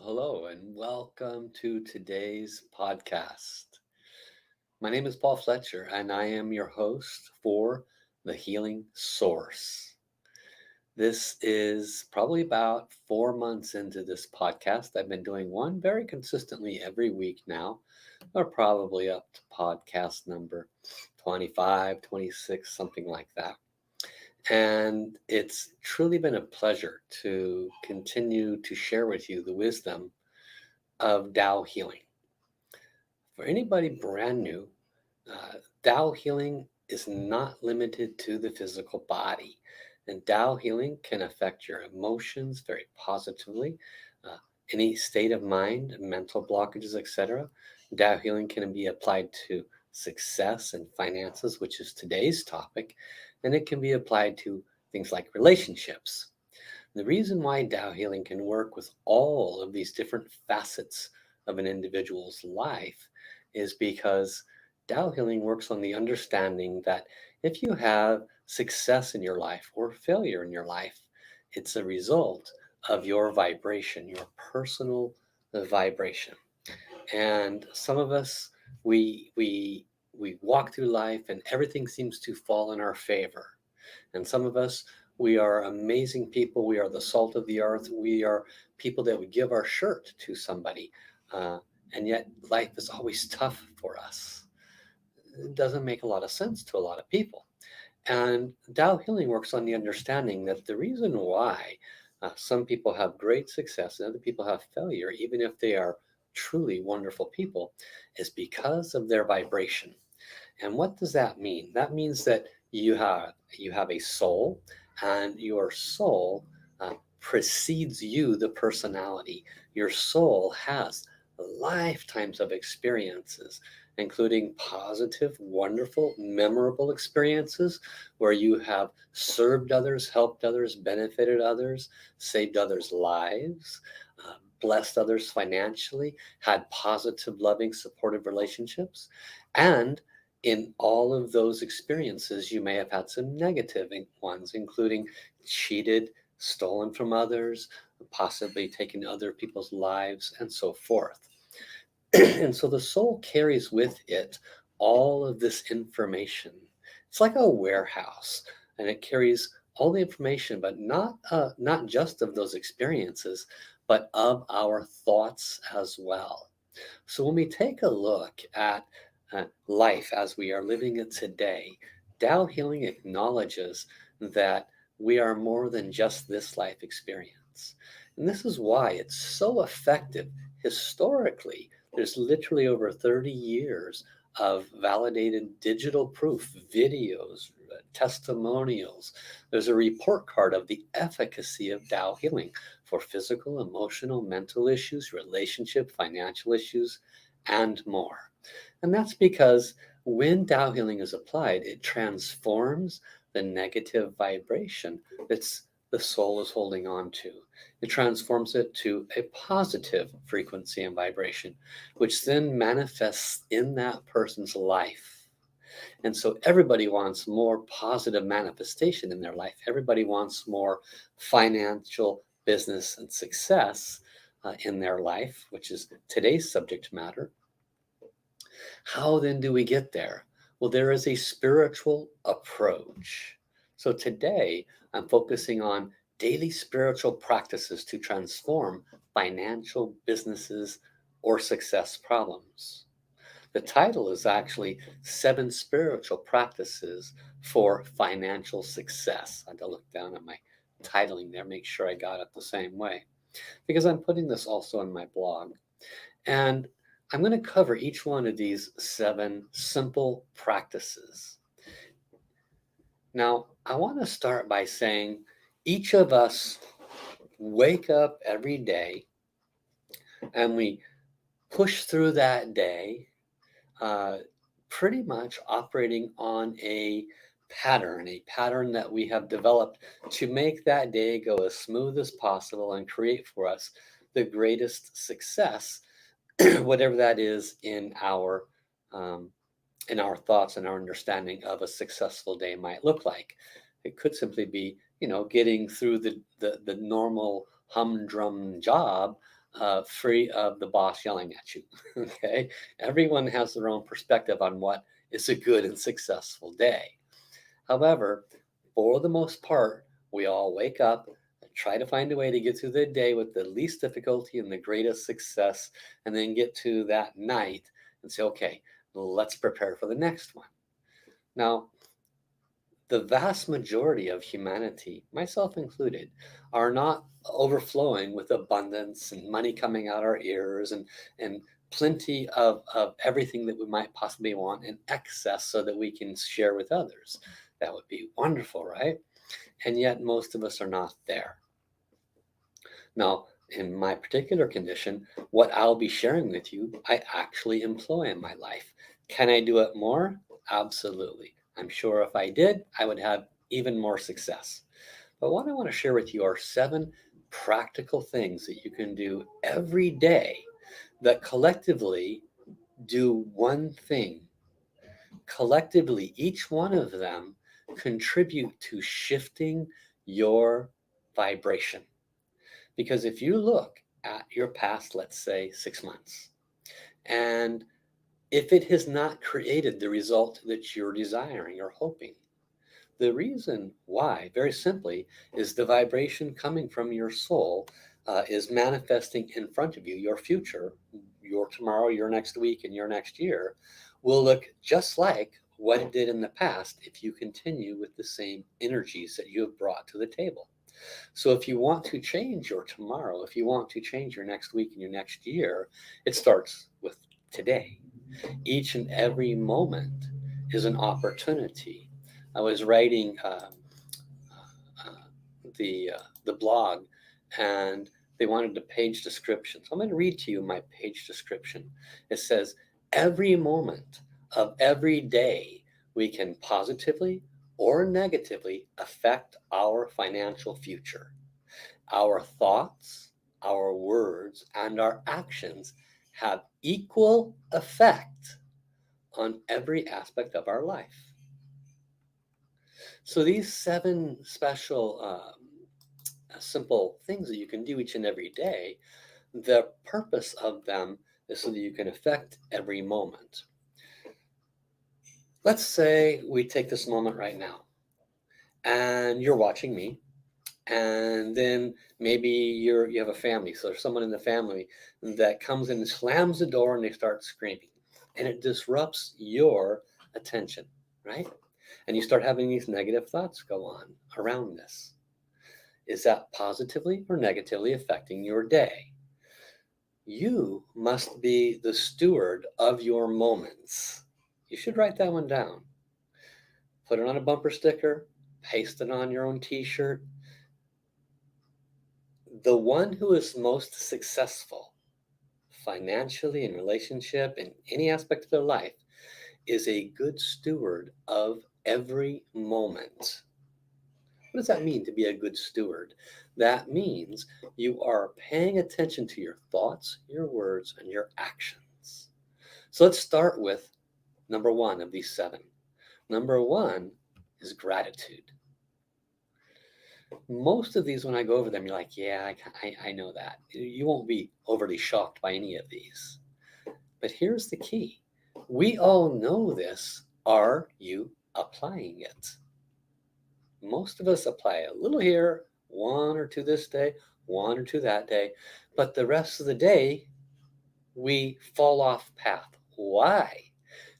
Hello, and welcome to today's podcast. My name is Paul Fletcher, and I am your host for The Healing Source. This is probably about 4 months into this podcast. I've been doing one very consistently every week now. We're probably up to podcast number 25, 26, something like that. And it's truly been a pleasure to continue to share with you the wisdom of Tao healing. For anybody brand new, Tao healing is not limited to the physical body. And Tao healing can affect your emotions very positively, uh, any state of mind, mental blockages, etc. Tao healing can be applied to success and finances, which is today's topic, and it can be applied to things like relationships. The reason why Tao healing can work with all of these different facets of an individual's life is because Tao healing works on the understanding that if you have success in your life or failure in your life, it's a result of your vibration, your personal vibration. And some of us, we walk through life and everything seems to fall in our favor. And some of us, we are amazing people. We are the salt of the earth. We are people that would give our shirt to somebody. Uh, and yet life is always tough for us. It doesn't make a lot of sense to a lot of people. And Tao healing works on the understanding that the reason why some people have great success and other people have failure, even if they are truly wonderful people, is because of their vibration. And what does that mean? That means that you have a soul, and your soul precedes you, the personality. Your soul has lifetimes of experiences, including positive, wonderful, memorable experiences where you have served others, helped others, benefited others, saved others' lives, blessed others financially, had positive, loving, supportive relationships. And in all of those experiences, you may have had some negative ones, including cheated, stolen from others, possibly taken other people's lives, and so forth. And so the soul carries with it all of this information. It's like a warehouse, and it carries all the information, but not just of those experiences, but of our thoughts as well. So when we take a look at life as we are living it today, Tao healing acknowledges that we are more than just this life experience. And this is why it's so effective historically. There's literally over 30 years of validated digital proof, videos, testimonials. There's a report card of the efficacy of Tao healing for physical, emotional, mental issues, relationship, financial issues, and more. And that's because when Tao healing is applied, it transforms the negative vibration that's the soul is holding on to. It transforms it to a positive frequency and vibration, which then manifests in that person's life. And so everybody wants more positive manifestation in their life. Everybody wants more financial, business, and success in their life, which is today's subject matter. How then do we get there? Well, there is a spiritual approach. So today I'm focusing on daily spiritual practices to transform financial businesses or success problems. The title is actually Seven Spiritual Practices for Financial Success. I had to look down at my titling there, make sure I got it the same way, because I'm putting this also on my blog. And I'm going to cover each one of these seven simple practices. Now, I want to start by saying each of us wake up every day and we push through that day uh, pretty much operating on a pattern that we have developed to make that day go as smooth as possible and create for us the greatest success, whatever that is um, in our thoughts and our understanding of a successful day might look like. It could simply be, getting through the normal humdrum job free of the boss yelling at you. Okay, everyone has their own perspective on what is a good and successful day. However, for the most part, we all wake up and try to find a way to get through the day with the least difficulty and the greatest success, and then get to that night and say, okay, let's prepare for the next one. Now, the vast majority of humanity, myself included, are not overflowing with abundance and money coming out our ears and plenty of everything that we might possibly want in excess so that we can share with others. That would be wonderful, right? And yet most of us are not there. Now, in my particular condition, what I'll be sharing with you, I actually employ in my life. Can I do it more? Absolutely. I'm sure if I did, I would have even more success. But what I want to share with you are 7 practical things that you can do every day that collectively do one thing. Collectively, each one of them contribute to shifting your vibration. Because if you look at your past, let's say 6 months, and if it has not created the result that you're desiring or hoping, the reason why, very simply, is the vibration coming from your soul is manifesting in front of you. Your future, your tomorrow, your next week, and your next year will look just like what it did in the past if you continue with the same energies that you have brought to the table. So if you want to change your tomorrow, if you want to change your next week and your next year, it starts with today. Each and every moment is an opportunity. I was writing uh, the blog, and they wanted a page description. So I'm going to read to you my page description. It says, every moment of every day we can positively or negatively affect our financial future. Our thoughts, our words, and our actions have equal effect on every aspect of our life. So these 7 special, simple things that you can do each and every day, the purpose of them is so that you can affect every moment. Let's say we take this moment right now, and you're watching me, and then maybe you have a family, so there's someone in the family that comes in and slams the door and they start screaming, and it disrupts your attention, right? And you start having these negative thoughts go on around this. Is that positively or negatively affecting your day? You must be the steward of your moments. You should write that one down. Put it on a bumper sticker, paste it on your own t-shirt. The one who is most successful financially, in relationship, in any aspect of their life, is a good steward of every moment. What does that mean to be a good steward? That means you are paying attention to your thoughts, your words, and your actions. So let's start with number 1 of these 7. Number 1 is gratitude. Most of these, when I go over them, you're like, yeah, I know that. You won't be overly shocked by any of these. But here's the key. We all know this. Are you applying it? Most of us apply a little here, 1 or 2 this day, 1 or 2 that day, but the rest of the day, we fall off path. Why?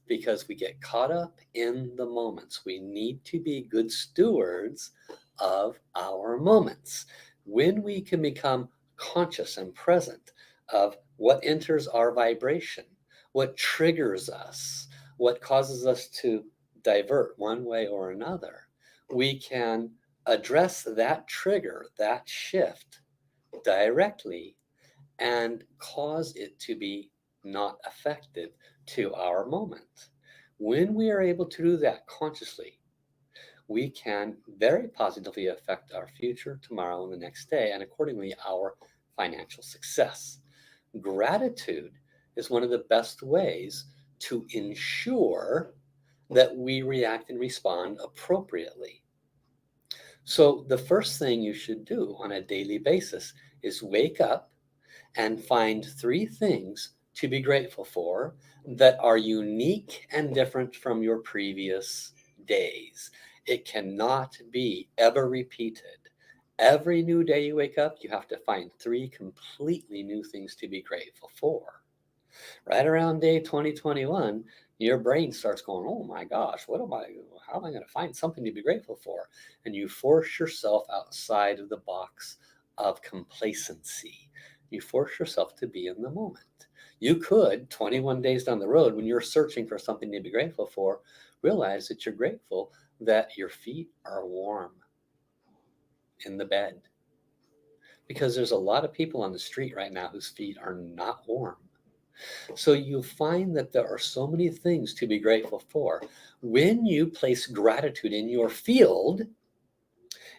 Because we get caught up in the moments. We need to be good stewards of our moments. When we can become conscious and present of what enters our vibration, what triggers us, what causes us to divert one way or another, we can address that trigger, that shift directly, and cause it to be not effective to our moment. When we are able to do that consciously, we can very positively affect our future, tomorrow, and the next day, and accordingly, our financial success. Gratitude is one of the best ways to ensure that we react and respond appropriately. So, the first thing you should do on a daily basis is wake up and find 3 things to be grateful for that are unique and different from your previous days. It cannot be ever repeated. Every new day you wake up, you have to find 3 completely new things to be grateful for. Right around day 2021, your brain starts going, oh my gosh, how am I going to find something to be grateful for? And you force yourself outside of the box of complacency. You force yourself to be in the moment. You could, 21 days down the road, when you're searching for something to be grateful for, realize that you're grateful that your feet are warm in the bed. Because there's a lot of people on the street right now whose feet are not warm. So you find that there are so many things to be grateful for. When you place gratitude in your field,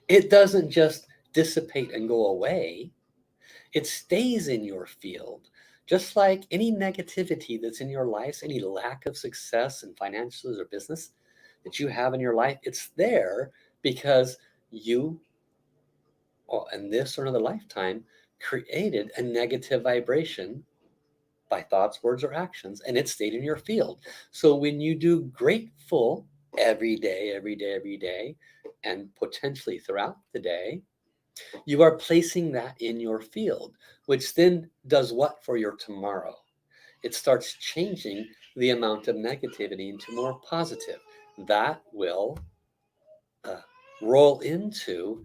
it doesn't just dissipate and go away, it stays in your field. Just like any negativity that's in your life, any lack of success in financials or business that you have in your life, it's there because you, in this or another lifetime, created a negative vibration by thoughts, words, or actions, and it stayed in your field. So when you do grateful every day, and potentially throughout the day, you are placing that in your field, which then does what for your tomorrow? It starts changing the amount of negativity into more positive. That will uh, roll into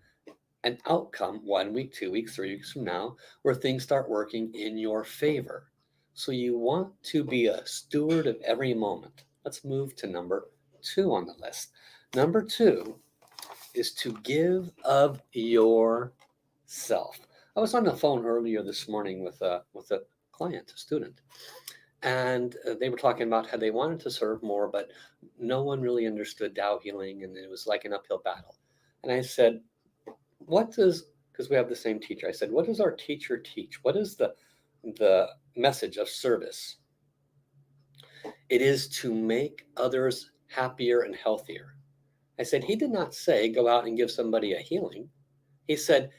an outcome 1 week, 2 weeks, 3 weeks from now, where things start working in your favor. So you want to be a steward of every moment. Let's move to number 2 on the list. Number 2 is to give of yourself. I was on the phone earlier this morning with a client, a student, and they were talking about how they wanted to serve more, but no one really understood Tao healing, and it was like an uphill battle. And I said, what does, because we have the same teacher, I said, what does our teacher teach? What is the message of service? It is to make others happier and healthier. I said, he did not say go out and give somebody a healing. He said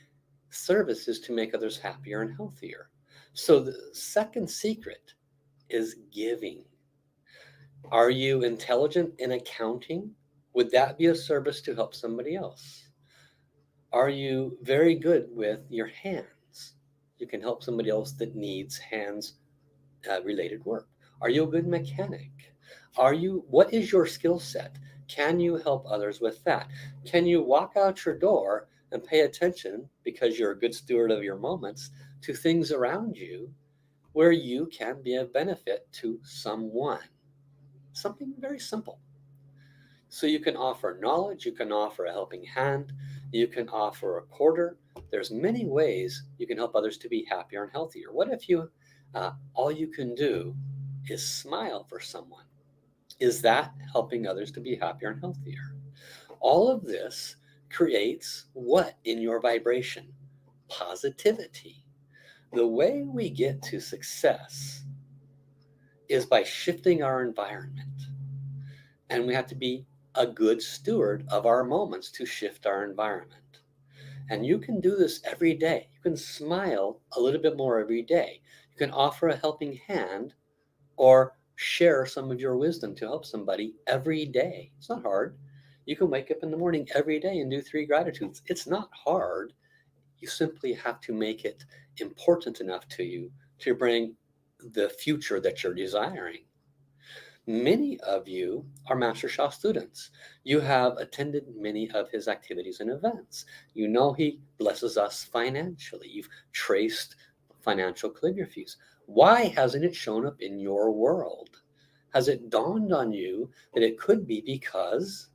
service is to make others happier and healthier. So the second secret is giving. Are you intelligent in accounting? Would that be a service to help somebody else? Are you very good with your hands? You can help somebody else that needs hands related work. Are you a good mechanic? What is your skill set? Can you help others with that? Can you walk out your door and pay attention, because you're a good steward of your moments, to things around you where you can be of benefit to someone? Something very simple. So you can offer knowledge, you can offer a helping hand, you can offer a quarter. There's many ways you can help others to be happier and healthier. What if you all you can do is smile for someone? Is that helping others to be happier and healthier? All of this creates what in your vibration? Positivity. The way we get to success is by shifting our environment. And we have to be a good steward of our moments to shift our environment. And you can do this every day. You can smile a little bit more every day. You can offer a helping hand or share some of your wisdom to help somebody every day. It's not hard. You can wake up in the morning every day and do 3 gratitudes. It's not hard. You simply have to make it important enough to you to bring the future that you're desiring. Many of you are Master Sha students. You have attended many of his activities and events. You know he blesses us financially. You've traced financial calligraphies. Why hasn't it shown up in your world? Has it dawned on you that it could be because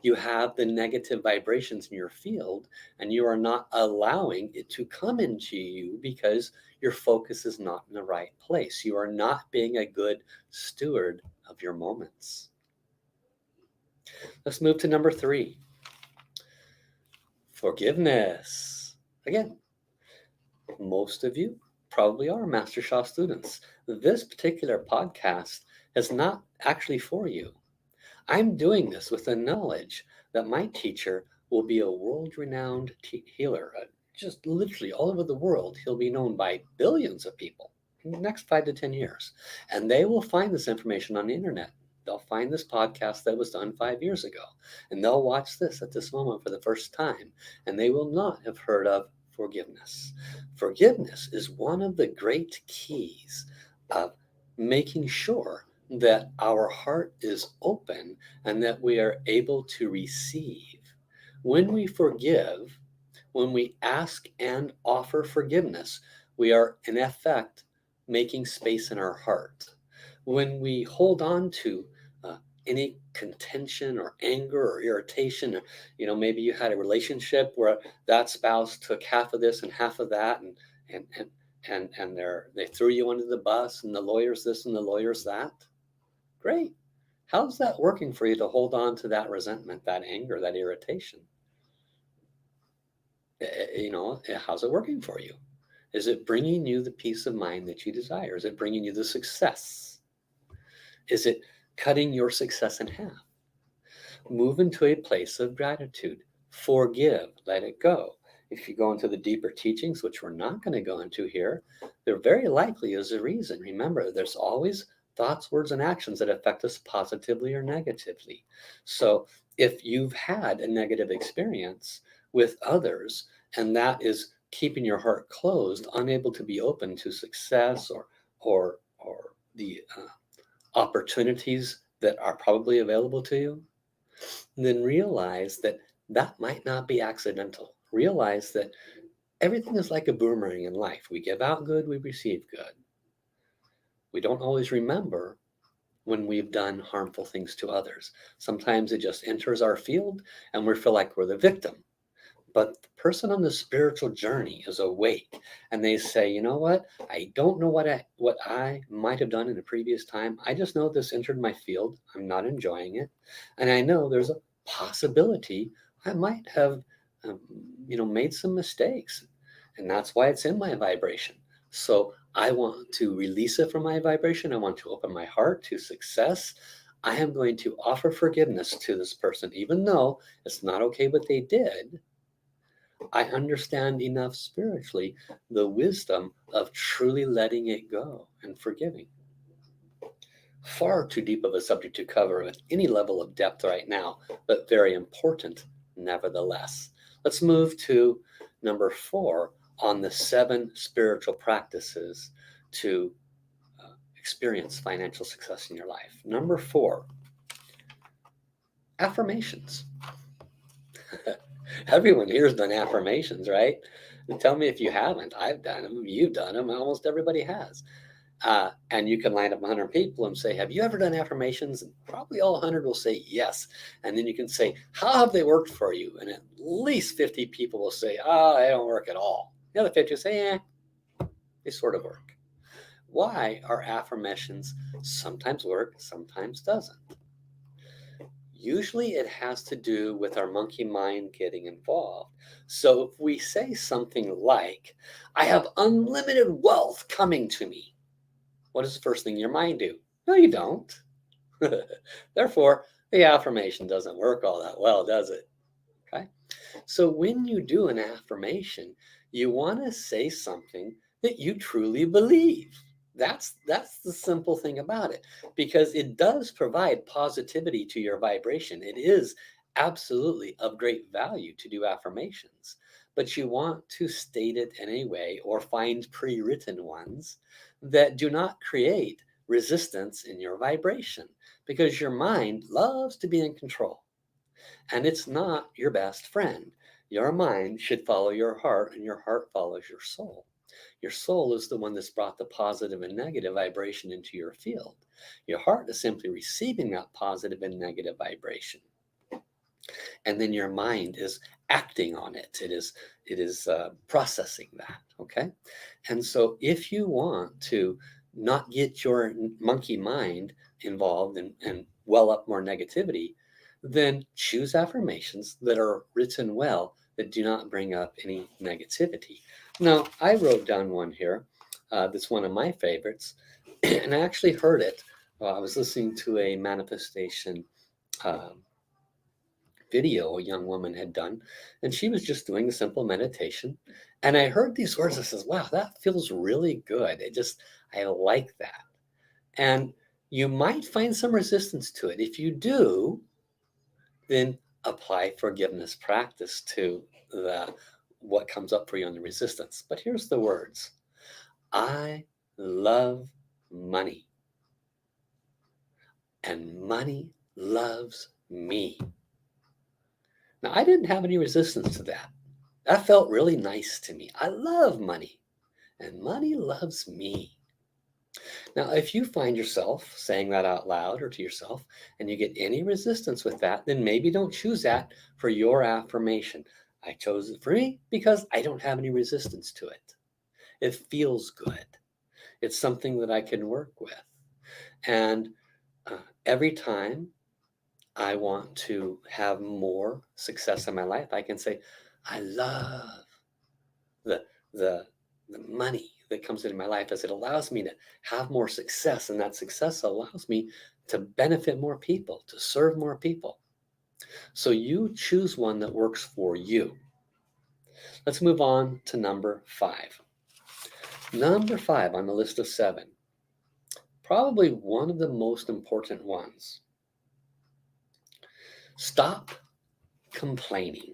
you have the negative vibrations in your field and you are not allowing it to come into you because your focus is not in the right place? You are not being a good steward of your moments. Let's move to number 3. Forgiveness. Again, most of you probably are Master Sha students. This particular podcast is not actually for you. I'm doing this with the knowledge that my teacher will be a world-renowned healer, just literally all over the world. He'll be known by billions of people in the next 5 to 10 years. And they will find this information on the internet. They'll find this podcast that was done 5 years ago, and they'll watch this at this moment for the first time, and they will not have heard of forgiveness. Forgiveness is one of the great keys of making sure that our heart is open and that we are able to receive. When we forgive, when we ask and offer forgiveness, we are in effect making space in our heart. When we hold on to any contention or anger or irritation, maybe you had a relationship where that spouse took half of this and half of that, and they threw you under the bus, and the lawyer's this and the lawyer's that. Great. How's that working for you to hold on to that resentment, that anger, that irritation? How's it working for you? Is it bringing you the peace of mind that you desire? Is it bringing you the success? Is it cutting your success in half? Move into a place of gratitude. Forgive. Let it go. If you go into the deeper teachings, which we're not going to go into here, there very likely is a reason. Remember, there's always thoughts, words, and actions that affect us positively or negatively. So if you've had a negative experience with others, and that is keeping your heart closed, unable to be open to success or the opportunities that are probably available to you, then realize that that might not be accidental. Realize that everything is like a boomerang in life. We give out good, we receive good. We don't always remember when we've done harmful things to others. Sometimes it just enters our field and we feel like we're the victim. But the person on the spiritual journey is awake, and they say, you know what? I don't know what I might have done in a previous time. I just know this entered my field. I'm not enjoying it. And I know there's a possibility I might have, made some mistakes. And that's why it's in my vibration. So I want to release it from my vibration. I want to open my heart to success. I am going to offer forgiveness to this person, even though it's not okay what they did. I understand enough spiritually the wisdom of truly letting it go and forgiving. Far too deep of a subject to cover with any level of depth right now, but very important nevertheless. Let's move to number 4 on the 7 spiritual practices to experience financial success in your life. Number 4, affirmations. Everyone here has done affirmations, right? And tell me if you haven't. I've done them. You've done them. Almost everybody has. And you can line up 100 people and say, have you ever done affirmations? And probably all 100 will say yes. And then you can say, how have they worked for you? And at least 50 people will say, oh, they don't work at all. The other 50 will say, they sort of work. Why are affirmations sometimes work, sometimes doesn't? Usually it has to do with our monkey mind getting involved. So if we say something like, I have unlimited wealth coming to me, what does the first thing your mind do? No, you don't. Therefore, the affirmation doesn't work all that well, does it? Okay. So when you do an affirmation, you want to say something that you truly believe. That's the simple thing about it, because it does provide positivity to your vibration. It is absolutely of great value to do affirmations, but you want to state it in a way or find pre-written ones that do not create resistance in your vibration, because your mind loves to be in control, and it's not your best friend. Your mind should follow your heart, and your heart follows your soul. Your soul is the one that's brought the positive and negative vibration into your field. Your heart is simply receiving that positive and negative vibration. And then your mind is acting on it. It is processing that, okay? And so if you want to not get your monkey mind involved and well up more negativity, then choose affirmations that are written well, that do not bring up any negativity. Now, I wrote down one here that's one of my favorites, and I actually heard it while I was listening to a manifestation video a young woman had done, and she was just doing a simple meditation. And I heard these words. I says, wow, that feels really good. I like that. And you might find some resistance to it. If you do, then apply forgiveness practice to what comes up for you in the resistance. But here's the words. I love money, and money loves me. Now, I didn't have any resistance to that. That felt really nice to me. I love money, and money loves me. Now, if you find yourself saying that out loud or to yourself and you get any resistance with that, then maybe don't choose that for your affirmation. I chose it for me because I don't have any resistance to it. It feels good. It's something that I can work with. And every time I want to have more success in my life, I can say, I love the, the, the money that comes into my life, as it allows me to have more success. And that success allows me to benefit more people, to serve more people. So you choose one that works for you. Let's move on to number 5. Number 5 on the list of 7, probably one of the most important ones. Stop complaining.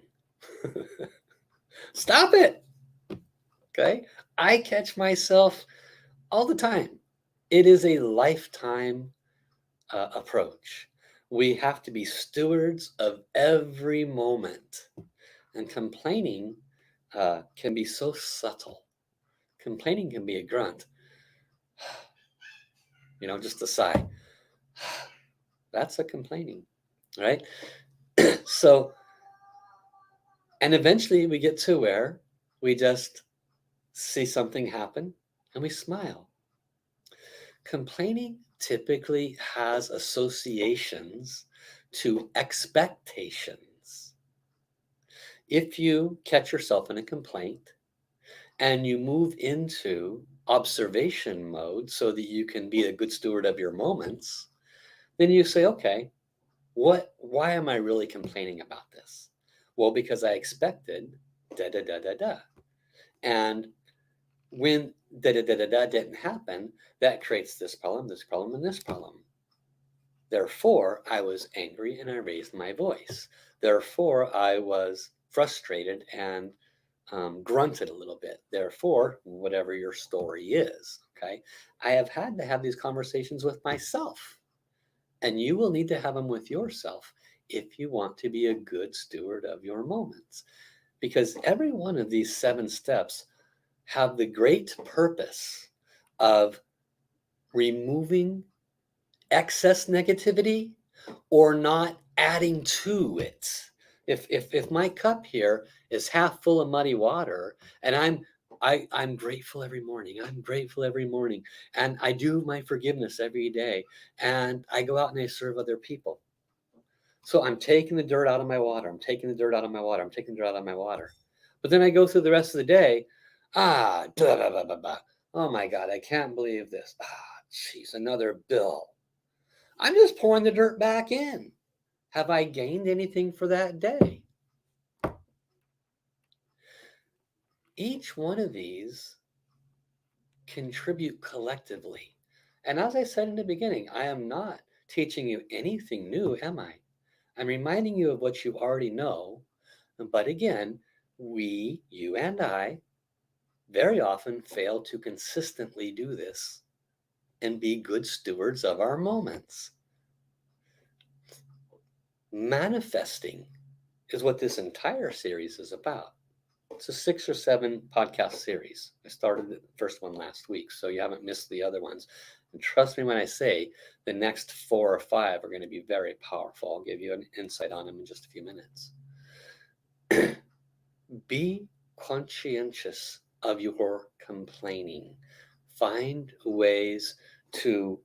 Stop it. Okay? I catch myself all the time. It is a lifetime approach. We have to be stewards of every moment. And complaining can be so subtle. Complaining can be a grunt. Just a sigh. That's a complaining, right? So, and eventually we get to where we just see something happen and we smile. Complaining typically has associations to expectations. If you catch yourself in a complaint and you move into observation mode so that you can be a good steward of your moments, then you say, okay, why am I really complaining about this? Well, because I expected da da da da da. And when da da da da da didn't happen, that creates this problem, and this problem. Therefore, I was angry and I raised my voice. Therefore, I was frustrated and grunted a little bit. Therefore, whatever your story is, okay? I have had to have these conversations with myself, and you will need to have them with yourself if you want to be a good steward of your moments. Because every one of these 7 steps have the great purpose of removing excess negativity or not adding to it. If my cup here is half full of muddy water and I'm grateful every morning. I'm grateful every morning. And I do my forgiveness every day. And I go out and I serve other people. So I'm taking the dirt out of my water. I'm taking the dirt out of my water. I'm taking the dirt out of my water. But then I go through the rest of the day. Blah, blah, blah, blah, blah. Oh my God, I can't believe this. Jeez, another bill. I'm just pouring the dirt back in. Have I gained anything for that day? Each one of these contribute collectively. And as I said in the beginning, I am not teaching you anything new, am I? I'm reminding you of what you already know. But again, we, you and I, very often fail to consistently do this and be good stewards of our moments. Manifesting is what this entire series is about. It's a 6 or 7 podcast series. I started the first one last week, so you haven't missed the other ones. And trust me when I say the next 4 or 5 are going to be very powerful. I'll give you an insight on them in just a few minutes. Be conscientious of your complaining. Find ways to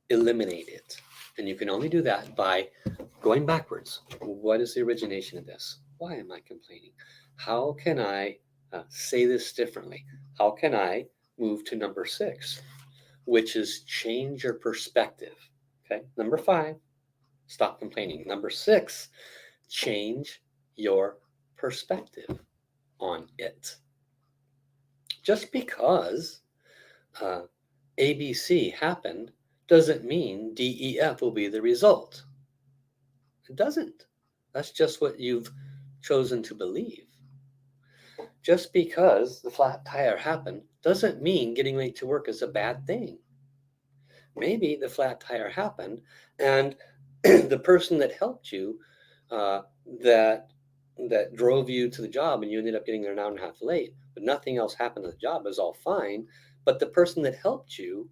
eliminate it. And you can only do that by going backwards. What is the origination of this? Why am I complaining? How can I say this differently? How can I move to number 6, which is change your perspective? Okay. Number 5, stop complaining. Number 6 change your perspective on it. Just because ABC happened doesn't mean DEF will be the result. It doesn't. That's just what you've chosen to believe. Just because the flat tire happened doesn't mean getting late to work is a bad thing. Maybe the flat tire happened and the person that helped you, uh, that that drove you to the job, and you ended up getting there an hour and a half late, but nothing else happened to the job, it was all fine. But the person that helped you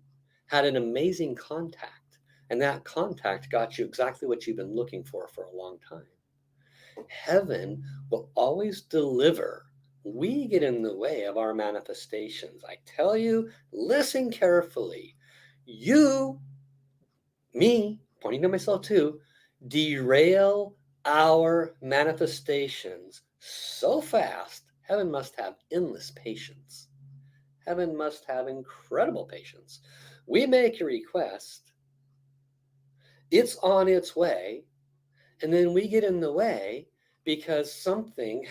had an amazing contact, and that contact got you exactly what you've been looking for a long time. Heaven will always deliver. We get in the way of our manifestations. I tell you, listen carefully. You, me, pointing to myself too, derail our manifestations so fast. Heaven must have endless patience. Heaven must have incredible patience. We make a request, it's on its way, and then we get in the way because something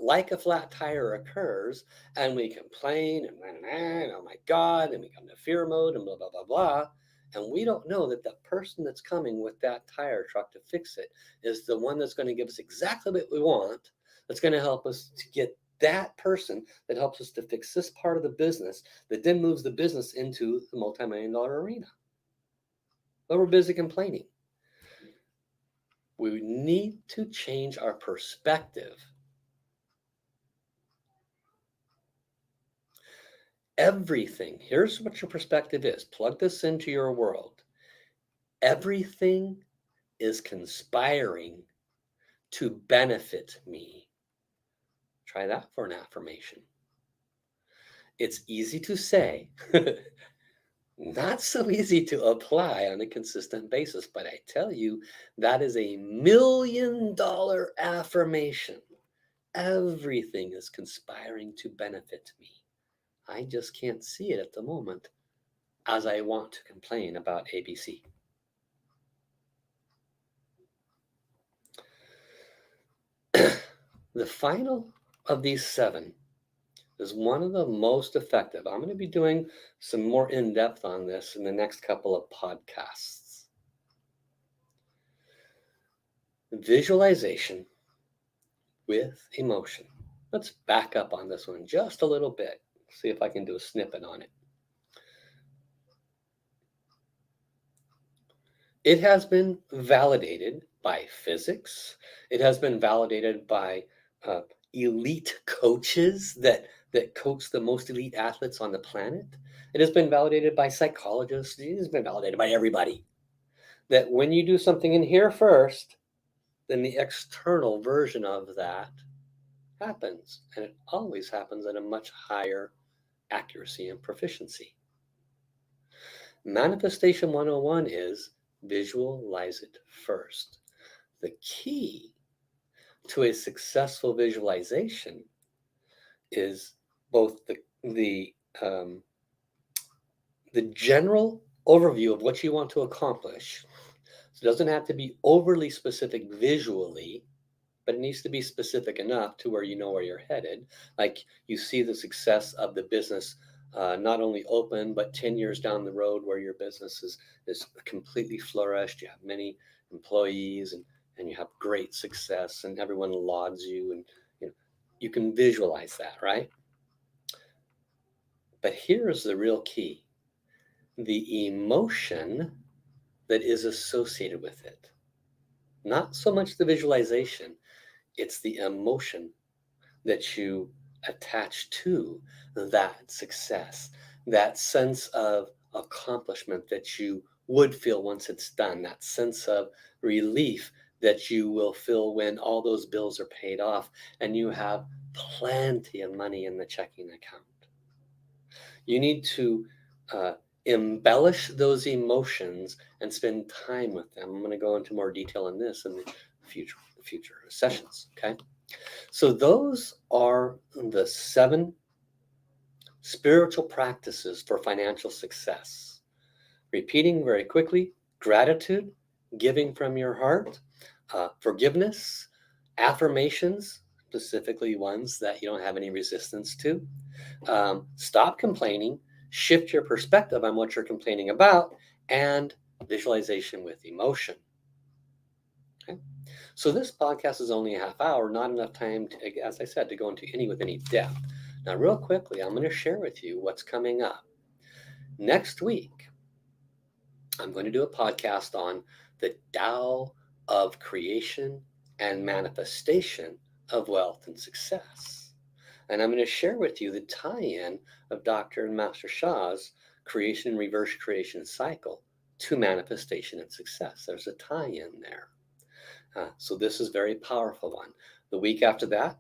like a flat tire occurs, and we complain and oh my God, and we come to fear mode and blah, blah, blah, blah. And we don't know that the person that's coming with that tire truck to fix it is the one that's going to give us exactly what we want, that's going to help us to get that person that helps us to fix this part of the business that then moves the business into the multi-million-dollar arena. But we're busy complaining. We need to change our perspective. Everything, here's what your perspective is. Plug this into your world. Everything is conspiring to benefit me. Try that for an affirmation. It's easy to say, not so easy to apply on a consistent basis, but I tell you, that is a $1 million affirmation. Everything is conspiring to benefit me. I just can't see it at the moment, as I want to complain about ABC. The final of these 7 is one of the most effective. I'm going to be doing some more in-depth on this in the next couple of podcasts. Visualization with emotion. Let's back up on this one just a little bit. See if I can do a snippet on it. It has been validated by physics. It has been validated by elite coaches that coach the most elite athletes on the planet. It has been validated by psychologists. It has been validated by everybody that when you do something in here first, then the external version of that happens. And it always happens at a much higher accuracy and proficiency. Manifestation 101 is visualize it first. The key to a successful visualization is both the general overview of what you want to accomplish. So it doesn't have to be overly specific visually, but it needs to be specific enough to where you know where you're headed. Like you see the success of the business not only open, but 10 years down the road where your business is completely flourished. You have many employees and you have great success and everyone lauds you, and you can visualize that, right? But here's the real key. The emotion that is associated with it. Not so much the visualization, it's the emotion that you attach to that success, that sense of accomplishment that you would feel once it's done, that sense of relief that you will feel when all those bills are paid off and you have plenty of money in the checking account. You need to embellish those emotions and spend time with them. I'm going to go into more detail on this in the future sessions, okay? So those are the 7 spiritual practices for financial success. Repeating very quickly: gratitude, giving from your heart, forgiveness, Affirmations, specifically ones that you don't have any resistance to. Stop complaining, shift your perspective on what you're complaining about, and visualization with emotion. Okay? So this podcast is only a half hour, not enough time, to, as I said, to go into any depth. Now, real quickly, I'm going to share with you what's coming up. Next week, I'm going to do a podcast on the Tao of creation and manifestation of wealth and success. And I'm going to share with you the tie-in of Dr. and Master Sha's creation and reverse creation cycle to manifestation and success. There's a tie-in there. So this is a very powerful one. The week after that,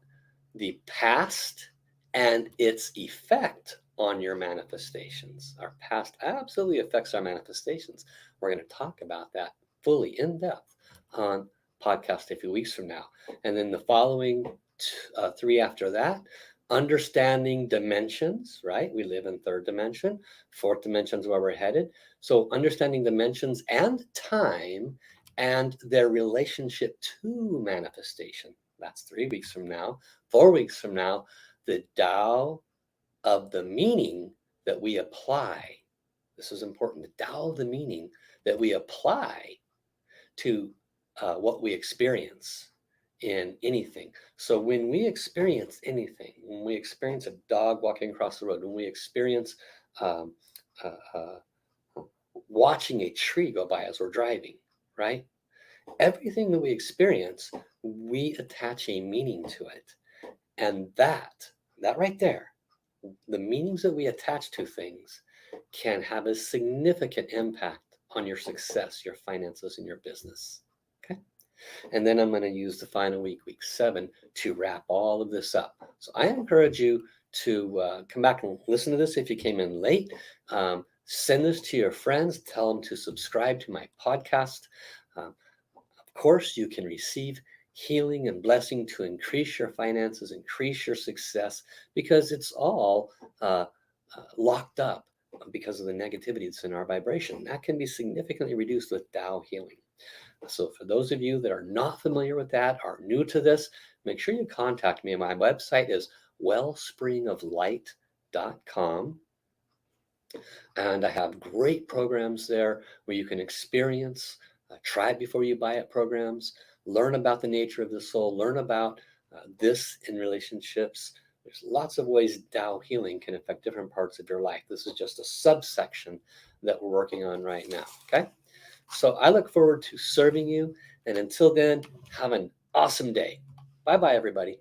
the past and its effect on your manifestations. Our past absolutely affects our manifestations. We're going to talk about that fully in depth on podcast a few weeks from now. And then the following three after that, understanding dimensions, right? We live in third dimension. Fourth dimension is where we're headed. So understanding dimensions and time and their relationship to manifestation. That's 3 weeks from now. 4 weeks from now, the Tao of the meaning that we apply. This is important. The Tao of the meaning that we apply to what we experience in anything. So when we experience anything, when we experience a dog walking across the road, when we experience watching a tree go by as we're driving, right? Everything that we experience, we attach a meaning to it. And that right there, the meanings that we attach to things can have a significant impact on your success, your finances, and your business. Okay. And then I'm going to use the final week, week 7, to wrap all of this up. So I encourage you to come back and listen to this if you came in late. Send this to your friends. Tell them to subscribe to my podcast. Of course, you can receive healing and blessing to increase your finances, increase your success, because it's all locked up because of the negativity that's in our vibration. That can be significantly reduced with Tao healing. So for those of you that are not familiar with that, are new to this, make sure you contact me. My website is wellspringoflight.com. And I have great programs there where you can experience try before you buy it programs, learn about the nature of the soul, learn about this in relationships. There's lots of ways Tao healing can affect different parts of your life. This is just a subsection that we're working on right now, okay? So I look forward to serving you. And until then, have an awesome day. Bye-bye, everybody.